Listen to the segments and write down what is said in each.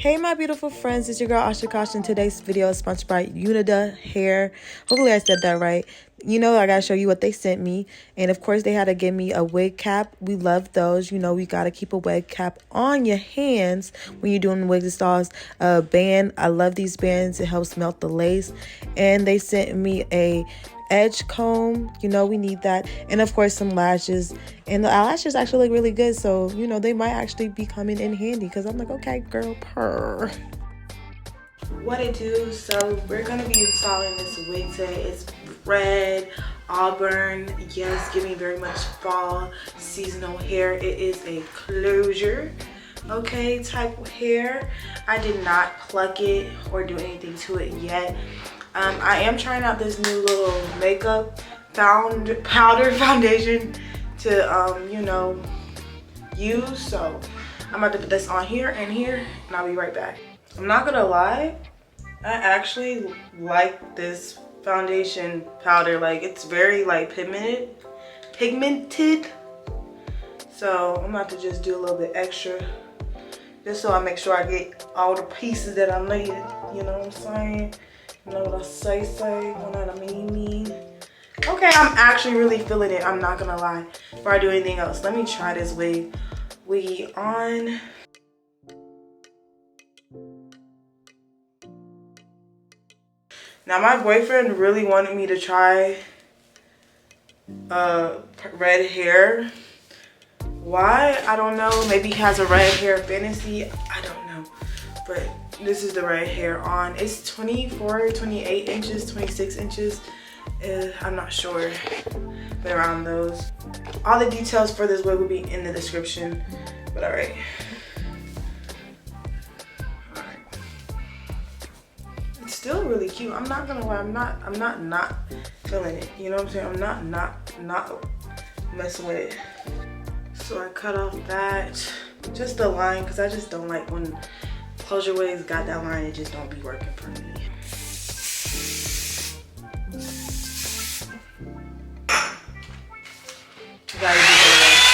Hey my beautiful friends, it's your girl AshaKosh, and today's video is sponsored by Junoda Hair. Hopefully I said that right. You know, I gotta show you what they sent me, and of course they had to give me a wig cap. We love those. You know, we gotta keep a wig cap on your hands when you're doing wig installs. A band, I love these bands. It helps melt the lace. And they sent me a edge comb, you know, we need that, and of course some lashes, and the eyelashes actually look really good, so you know they might actually be coming in handy, because I'm like, okay girl, purr. What it do? So we're gonna be installing this wig today. It's red Auburn, yes, giving very much fall seasonal hair. It is a closure, okay, type of hair. I did not pluck it or do anything to it yet. I am trying out this new little makeup powder foundation to you know, use. So I'm about to put this on here and here, and I'll be right back. I'm not gonna lie, I actually like this foundation powder. Like, it's very like pigmented. So I'm about to just do a little bit extra, just so I make sure I get all the pieces that I need. You know what I'm saying? You know what I say, you know what I mean. Okay, I'm actually really feeling it, I'm not gonna lie. Before I do anything else, let me try this wiggy on. Now my boyfriend really wanted me to try red hair. Why? I don't know. Maybe he has a red hair fantasy, I don't know. But this is the red hair on. It's 24, 28 inches, 26 inches. I'm not sure, but around those. All the details for this wig will be in the description. But all right. It's still really cute. I'm not gonna lie. I'm not feeling it. You know what I'm saying? I'm not messing with it. So I cut off that, just the line, because I just don't like when closure wigs got that line. It just don't be working for me. You gotta do that.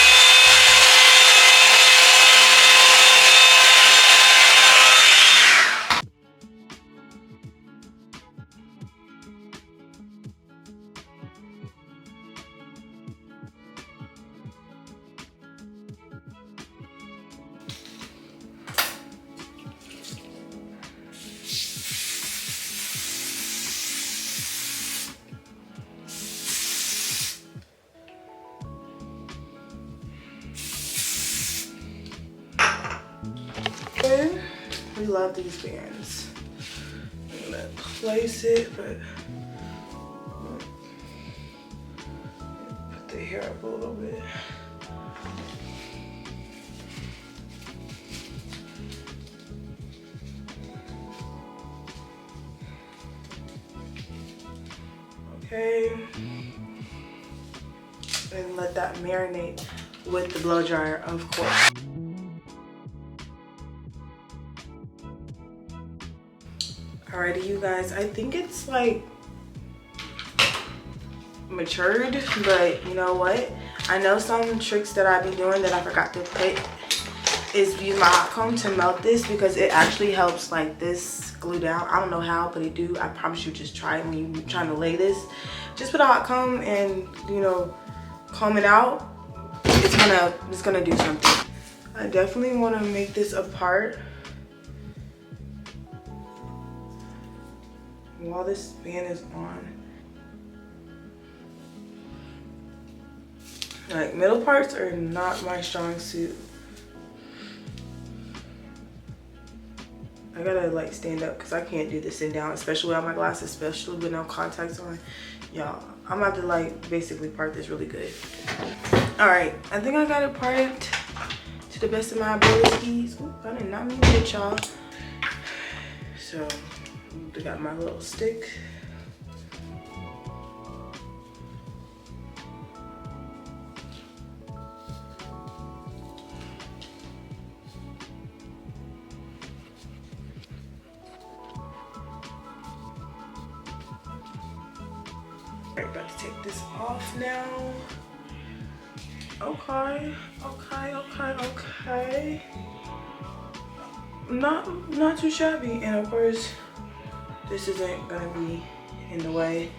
We love these bands. I'm gonna place it, but put the hair up a little bit. Okay. And let that marinate with the blow dryer, of course. Alrighty, you guys, I think it's like matured, but you know what? I know some tricks that I be doing that I forgot to put is use my hot comb to melt this, because it actually helps like this glue down. I don't know how, but it do. I promise you, just try it when you're trying to lay this. Just put a hot comb and, you know, comb it out. It's gonna do something. I definitely want to make this apart while this band is on. Like, middle parts are not my strong suit. I gotta like stand up because I can't do this sitting down, especially without my glasses, especially with no contacts on. Y'all, I'm about to like basically part this really good. All right, I think I got it parted to the best of my abilities. Ooh, I did not mean to hit y'all. So I got my little stick. Alright, about to take this off now. Okay. not too shabby. And of course, this isn't gonna be in the way.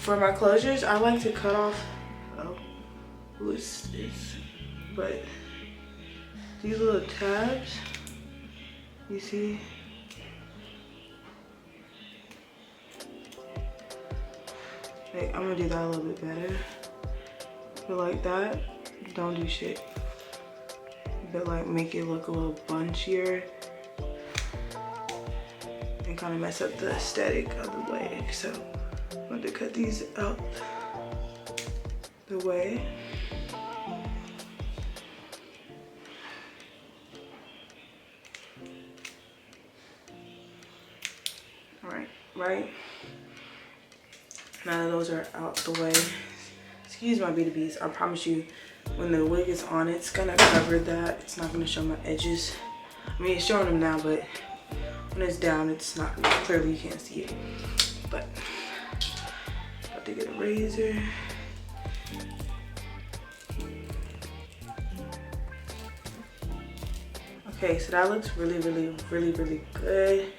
For my closures, I like to cut off, who is this? But these little tabs, you see? Like, I'm gonna do that a little bit better. But like that, don't do shit. But like make it look a little bunchier and kind of mess up the aesthetic of the wig. So I'm going to cut these out the way. All right. Now that those are out the way, excuse my B2Bs, I promise you, when the wig is on, it's gonna cover that. It's not gonna show my edges. I mean, it's showing them now, but when it's down, it's not clearly, you can't see it. But about to get a razor. Okay, so that looks really good.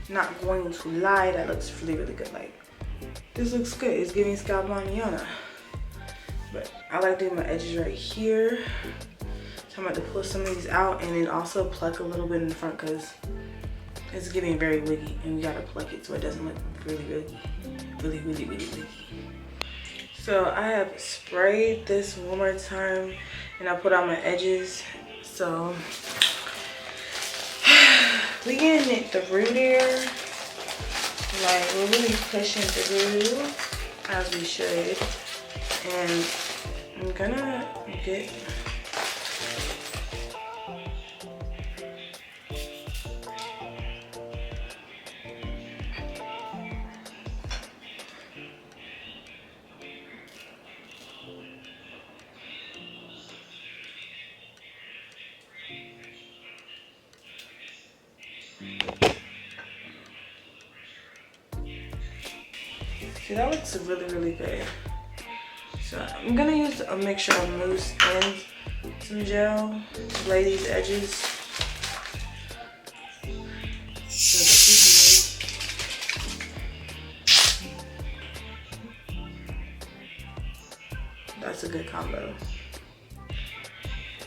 Not going to lie, that looks really good. Like, this looks good. It's giving scalp manana. But I like doing my edges right here. So I'm about to pull some of these out and then also pluck a little bit in the front because it's getting very wiggy and we gotta pluck it so it doesn't look really wiggy. So I have sprayed this one more time and I put on my edges. So we getting it through there. Like, we're really pushing through as we should. And I'm gonna get see, that looks really good. So I'm gonna use a mixture of mousse and some gel to lay these edges. That's a good combo.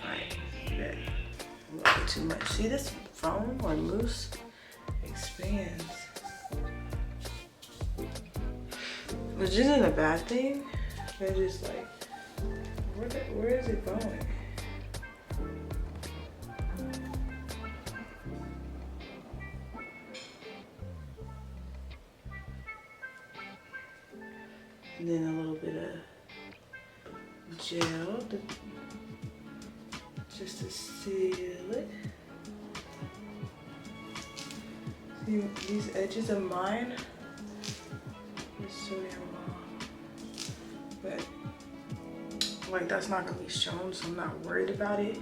Alright, good. A little bit too much. See, this foam or mousse expands. Which isn't a bad thing. But just like, where is it going? And then a little bit of gel just to seal it. See, these edges of mine are so damn long. But like, that's not gonna be shown, so I'm not worried about it.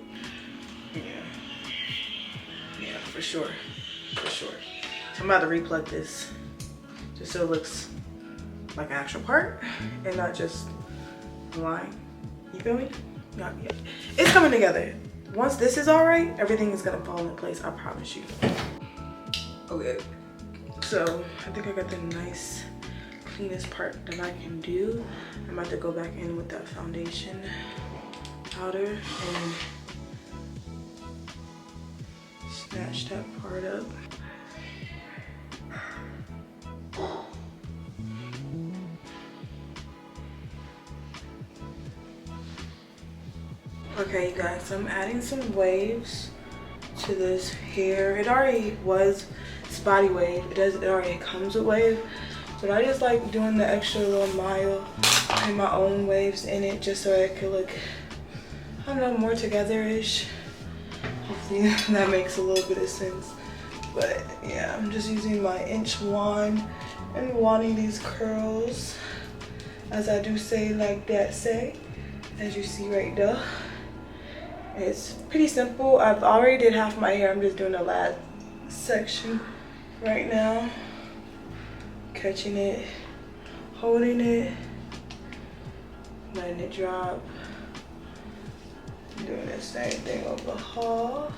Yeah, for sure. So I'm about to repluck this just so it looks like an actual part and not just a line. You feel me? Yeah. It's coming together. Once this is all right, everything is gonna fall into place, I promise you. Okay, so I think I got the nice cleanest part that I can do. I'm about to go back in with that foundation powder and snatch that part up. Okay, you guys, so I'm adding some waves to this hair. It already was spotty wave. It already comes with wave. But I just like doing the extra little mile and my own waves in it just so it could look, I don't know, more together-ish. Hopefully that makes a little bit of sense. But yeah, I'm just using my inch wand and wanding these curls, as I do say, like that say, as you see right there. It's pretty simple. I've already did half my hair. I'm just doing the last section right now. Catching it, holding it, letting it drop, Doing the same thing over the haul.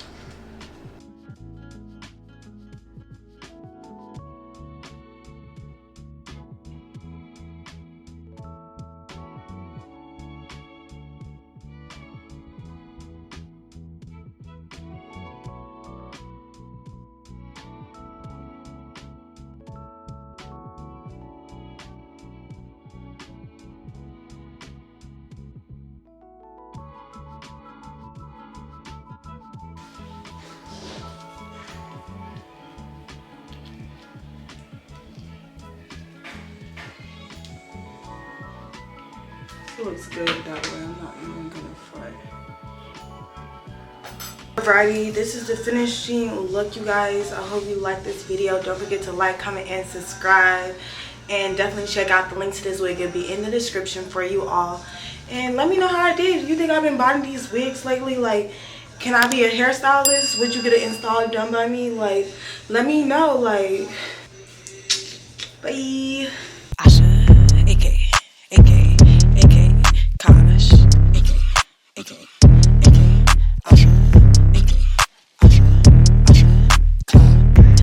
It looks good that way. I'm not even gonna front. Alrighty, this is the finishing look, you guys. I hope you like this video. Don't forget to like, comment, and subscribe. And definitely check out the link to this wig. It'll be in the description for you all. And let me know how I did. You think I've been buying these wigs lately? Like, can I be a hairstylist? Would you get an install done by me? Like, let me know. Like, bye.